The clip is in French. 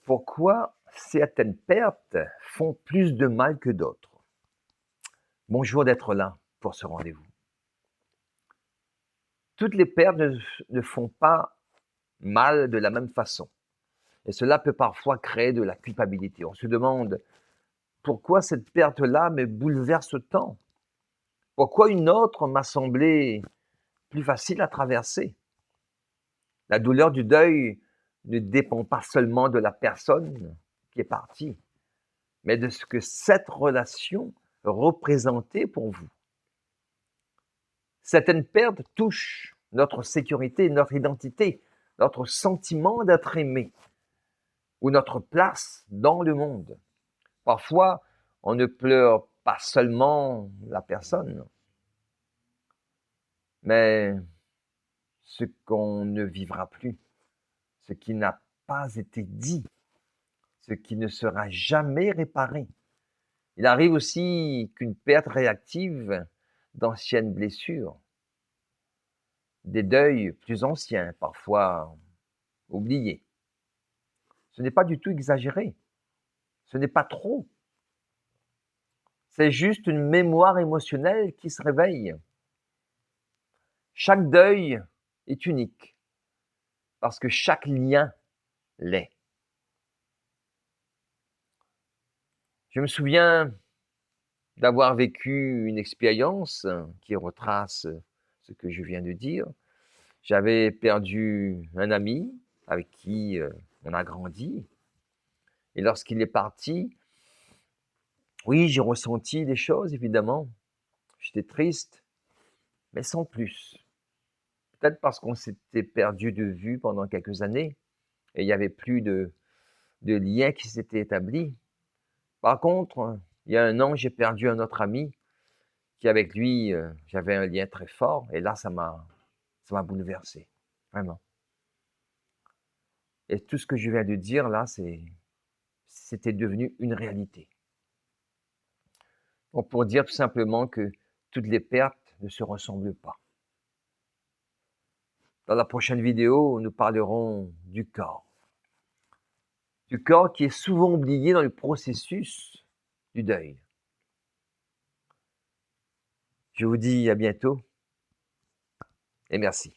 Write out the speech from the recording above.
Pourquoi certaines pertes font plus de mal que d'autres? Bonjour d'être là pour ce rendez-vous. Toutes les pertes ne font pas mal de la même façon. Et cela peut parfois créer de la culpabilité. On se demande pourquoi cette perte-là me bouleverse autant? Pourquoi une autre m'a semblé plus facile à traverser? La douleur du deuil ne dépend pas seulement de la personne qui est partie, mais de ce que cette relation représentait pour vous. Certaines pertes touchent notre sécurité, notre identité, notre sentiment d'être aimé ou notre place dans le monde. Parfois, on ne pleure pas seulement la personne, mais ce qu'on ne vivra plus, ce qui n'a pas été dit, ce qui ne sera jamais réparé. Il arrive aussi qu'une perte réactive d'anciennes blessures, des deuils plus anciens, parfois oubliés. Ce n'est pas du tout exagéré, ce n'est pas trop. C'est juste une mémoire émotionnelle qui se réveille. Chaque deuil est unique, parce que chaque lien l'est. Je me souviens d'avoir vécu une expérience qui retrace ce que je viens de dire. J'avais perdu un ami avec qui on a grandi. Et lorsqu'il est parti, oui, j'ai ressenti des choses, évidemment. J'étais triste, mais sans plus. Peut-être parce qu'on s'était perdu de vue pendant quelques années et il n'y avait plus de lien qui s'était établi. Par contre, il y a un an, j'ai perdu un autre ami qui, avec lui, j'avais un lien très fort. Et là, ça m'a bouleversé, vraiment. Et tout ce que je viens de dire là, c'était devenu une réalité. Donc, pour dire tout simplement que toutes les pertes ne se ressemblent pas. Dans la prochaine vidéo, nous parlerons du corps. Du corps qui est souvent oublié dans le processus du deuil. Je vous dis à bientôt et merci.